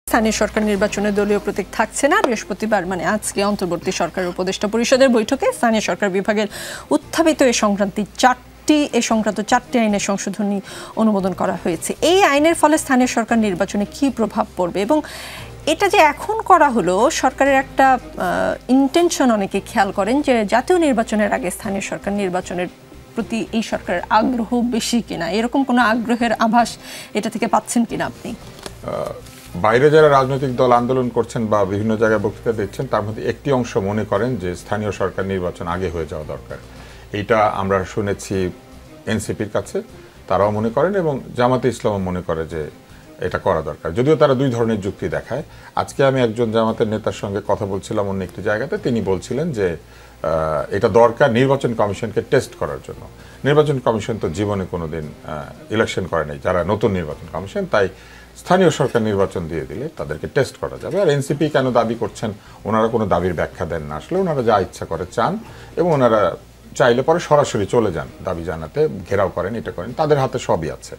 স্থানীয় সরকার নির্বাচনে দলীয় প্রতীক থাকছে না। বৃহস্পতিবার মানে আজকে অন্তর্বর্তী সরকারের উপদেষ্টা পরিষদের বৈঠকে স্থানীয় সরকার বিভাগের উত্থাপিত এ সংক্রান্ত চারটি আইনের সংশোধনী অনুমোদন করা হয়েছে। এই আইনের ফলে স্থানীয় সরকার নির্বাচনে কি প্রভাব পড়বে এবং এটা যে এখন করা হলো, সরকারের একটা ইন্টেনশন অনেকে খেয়াল করেন যে জাতীয় নির্বাচনের আগে স্থানীয় সরকার নির্বাচনের প্রতি এই সরকারের আগ্রহ বেশি কিনা, এরকম কোনো আগ্রহের আভাস এটা থেকে পাচ্ছেন কিনা আপনি? বাইরে যারা রাজনৈতিক দল আন্দোলন করছেন বা বিভিন্ন জায়গায় বক্তৃতা দিচ্ছেন, তার মধ্যে একটি অংশ মনে করেন যে স্থানীয় সরকার নির্বাচন আগে হয়ে যাওয়া দরকার। এইটা আমরা শুনেছি এনসিপির কাছে, তারাও মনে করেন, এবং জামাতে ইসলামও মনে করে যে এটা করা দরকার। যদিও তারা দুই ধরনের যুক্তি দেখায়। আজকে আমি একজন জামাতের নেতার সঙ্গে কথা বলছিলাম অন্য একটি জায়গাতে, তিনি বলছিলেন যে এটা দরকার নির্বাচন কমিশনকে টেস্ট করার জন্য। নির্বাচন কমিশন তো জীবনে কোনোদিন ইলেকশন করে নাই, যারা নতুন নির্বাচন কমিশন, তাই স্থানীয় সরকার নির্বাচন দিয়ে দিলে তাদেরকে টেস্ট করা যাবে। আর এনসিপি কেন দাবি করছেন, ওনারা কোনো দাবির ব্যাখ্যা দেন না। আসলে ওনারা যা ইচ্ছা করে চান, এবং ওনারা চাইলে পরে সরাসরি চলে যান দাবি জানাতে, ঘেরাও করেন, এটা করেন, তাদের হাতে সবই আছে।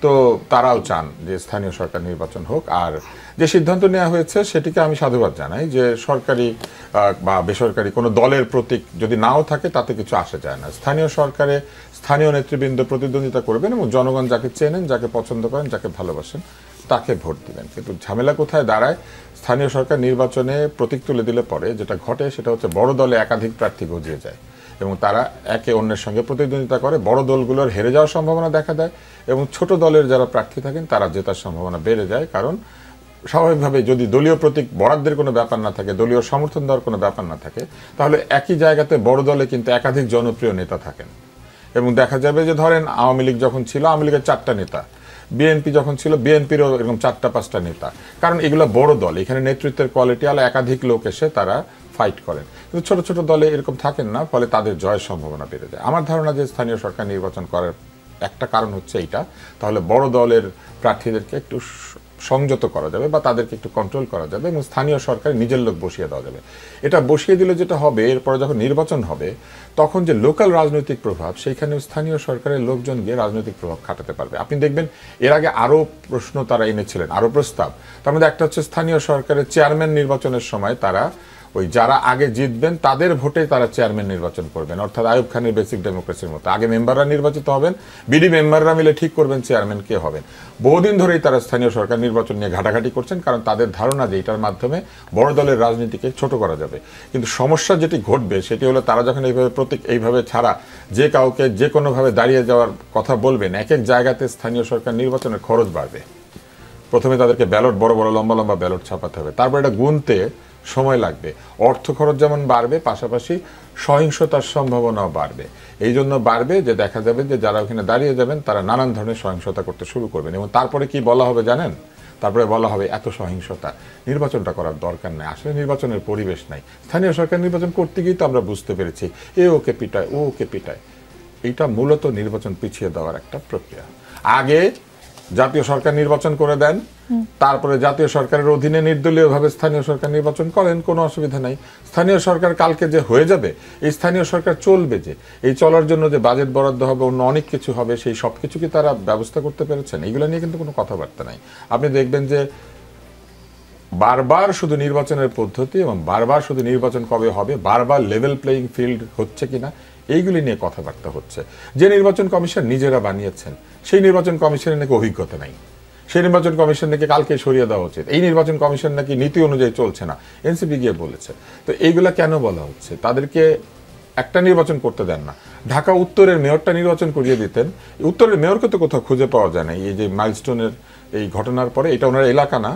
তো তারাও চান যে স্থানীয় সরকার নির্বাচন হোক। আর যে সিদ্ধান্ত নেওয়া হয়েছে সেটিকে আমি সাধুবাদ জানাই, যে সরকারি বা বেসরকারি কোনো দলের প্রতীক যদি নাও থাকে তাতে কিছু আসে যায় না। স্থানীয় সরকারে স্থানীয় নেতৃবৃন্দ প্রতিদ্বন্দ্বিতা করবেন এবং জনগণ যাকে চেনেন, যাকে পছন্দ করেন, যাকে ভালোবাসেন তাকে ভোট দিবেন। কিন্তু ঝামেলা কোথায় দাঁড়ায়, স্থানীয় সরকার নির্বাচনে প্রতীক তুলে দিলে পরে যেটা ঘটে সেটা হচ্ছে বড় দলে একাধিক প্রার্থী গজিয়ে যায় এবং তারা একে অন্যের সঙ্গে প্রতিদ্বন্দ্বিতা করে। বড় দলগুলোর হেরে যাওয়ার সম্ভাবনা দেখা দেয় এবং ছোট দলের যারা প্রার্থী থাকেন তারা জেতার সম্ভাবনা বেড়ে যায়। কারণ স্বাভাবিকভাবে যদি দলীয় প্রতীক বরাদ্দের কোনো ব্যাপার না থাকে, দলীয় সমর্থন দেওয়ার কোনো ব্যাপার না থাকে, তাহলে একই জায়গাতে বড় দলে কিন্তু একাধিক জনপ্রিয় নেতা থাকেন। এবং দেখা যাবে যে ধরেন আওয়ামী লীগ যখন ছিল, আওয়ামী লীগের 4টা নেতা, বিএনপি যখন ছিল, বিএনপিরও এরকম 4-5টা নেতা। কারণ এগুলো বড় দল, এখানে নেতৃত্বের কোয়ালিটি আলো, একাধিক লোক এসে তারা ফাইট করেন। কিন্তু ছোট ছোট দলে এরকম থাকেন না, ফলে তাদের জয়ের সম্ভাবনা বেড়ে যায়। আমার ধারণা যে স্থানীয় সরকার নির্বাচন করার একটা কারণ হচ্ছে এইটা, তাহলে বড় দলের প্রার্থীদেরকে একটু সংযত করা যাবে বা তাদেরকে একটু কন্ট্রোল করা যাবে এবং স্থানীয় সরকার নিজের লোক বসিয়ে দেওয়া যাবে। এটা বসিয়ে দিলে যেটা হবে, এরপরে যখন নির্বাচন হবে তখন যে লোকাল রাজনৈতিক প্রভাব, সেইখানে স্থানীয় সরকারের লোকজন গিয়ে রাজনৈতিক প্রভাব খাটাতে পারবে। আপনি দেখবেন এর আগে আরও প্রশ্ন তারা এনেছিলেন, আরও প্রস্তাব। তার মধ্যে একটা হচ্ছে স্থানীয় সরকারের চেয়ারম্যান নির্বাচনের সময় তারা ওই যারা আগে জিতবেন তাদের ভোটে তারা চেয়ারম্যান নির্বাচন করবেন, অর্থাৎ আইয়ুব খানের বেসিক ডেমোক্রেসির মতো। আগে মেম্বাররা নির্বাচিত হবেন, বিডি মেম্বাররা মিলে ঠিক করবেন চেয়ারম্যান কে হবেন। বহুদিন ধরেই তারা স্থানীয় সরকার নির্বাচন নিয়ে ঘাটাঘাটি করছেন, কারণ তাদের ধারণা যে এটার মাধ্যমে বড় দলের রাজনীতিকে ছোট করা যাবে। কিন্তু সমস্যা যেটি ঘটবে সেটি হলো, তারা যখন এইভাবে প্রতীক এইভাবে ছাড়া যে কাউকে যে কোনোভাবে দাঁড়িয়ে যাওয়ার কথা বলবেন, এক এক জায়গাতে স্থানীয় সরকার নির্বাচনের খরচ বাড়বে। প্রথমে তাদেরকে ব্যালট, বড় বড় লম্বা লম্বা ব্যালট ছাপাতে হবে, তারপর এটা গুনতে সময় লাগবে, অর্থ খরচ যেমন বাড়বে, পাশাপাশি সহিংসতার সম্ভাবনাও বাড়বে। এই জন্য বাড়বে যে দেখা যাবে যে যারা ওখানে দাঁড়িয়ে যাবেন তারা নানান ধরনের সহিংসতা করতে শুরু করবেন। এবং তারপরে কি বলা হবে জানেন? তারপরে বলা হবে এত সহিংসতা, নির্বাচনটা করার দরকার নেই, আসলে নির্বাচনের পরিবেশ নাই। স্থানীয় সরকার নির্বাচন করতে গিয়ে তো আমরা বুঝতে পেরেছি এ ওকে পিটায়, ও ওকে পিটায়। এইটা মূলত নির্বাচন পিছিয়ে দেওয়ার একটা প্রক্রিয়া। আগে জাতীয় সরকার নির্বাচন করে দেন, তারপরে জাতীয় সরকারের অধীনে নির্দলীয়ভাবে স্থানীয় সরকার নির্বাচন করেন, কোনো অসুবিধা নাই। স্থানীয় সরকার কালকে যে হয়ে যাবে, এই স্থানীয় সরকার চলবে, যে এই চলার জন্য যে বাজেট বরাদ্দ হবে, অন্য অনেক কিছু হবে, সেই সব কিছু কি তারা ব্যবস্থা করতে পেরেছেন? এইগুলো নিয়ে কিন্তু কোনো কথাবার্তা নাই। আপনি দেখবেন যে বারবার শুধু নির্বাচনের পদ্ধতি এবং বারবার শুধু নির্বাচন কবে হবে, বারবার লেভেল প্লেয়িং ফিল্ড হচ্ছে কিনা, এইগুলি নিয়ে কথাবার্তা হচ্ছে। যে নির্বাচন কমিশন নিজেরা বানিয়েছেন, সেই নির্বাচন কমিশনের নাকি অভিজ্ঞতা নাই, সেই নির্বাচন কমিশন নাকি কালকে সরিয়ে দেওয়া উচিত, এই নির্বাচন কমিশন নাকি নীতি অনুযায়ী চলছে না, এনসিপি গিয়ে বলেছে। তো এইগুলা কেন বলা হচ্ছে? তাদেরকে একটা নির্বাচন করতে দেন না। ঢাকা উত্তরের মেয়রটা নির্বাচন করিয়ে দিতেন, উত্তরের মেয়রকে তো কোথাও খুঁজে পাওয়া যায় না। এই যে মাইলস্টোনের এই ঘটনার পরে, এটা ওনার এলাকা না,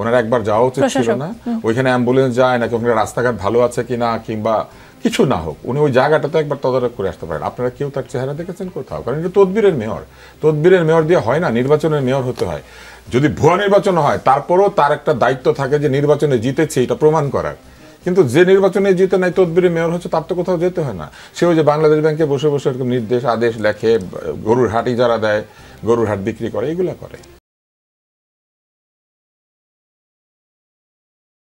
ওনার একবার যাওয়া উচিত ছিল না? ওইখানে অ্যাম্বুলেন্স যায় নাকি, ওখানে রাস্তাঘাট ভালো আছে কিনা, কিংবা কিছু না হোক, উনি ওই জায়গাটাতে একবার তদারক করে আসতে পারেন। আপনারা কেউ তার চেহারা দেখেছেন কোথাও? কারণ এটা তদবিরের মেয়র, তদবিরের মেয়র দিয়ে হয় না, নির্বাচনের মেয়র হতে হয়। যদি ভুয়া নির্বাচন হয় তারপরও তার একটা দায়িত্ব থাকে যে নির্বাচনে জিতেছে এটা প্রমাণ করার। কিন্তু যে নির্বাচনে জিতে নাই, তদবিরের মেয়র হচ্ছে, তার তো কোথাও যেতে হয় না। সে ওই যে বাংলাদেশ ব্যাংকে বসে বসে এরকম নির্দেশ আদেশ লেখে, গরুর হাট ইজারা দেয়, গরুর হাট বিক্রি করে, এগুলা করে।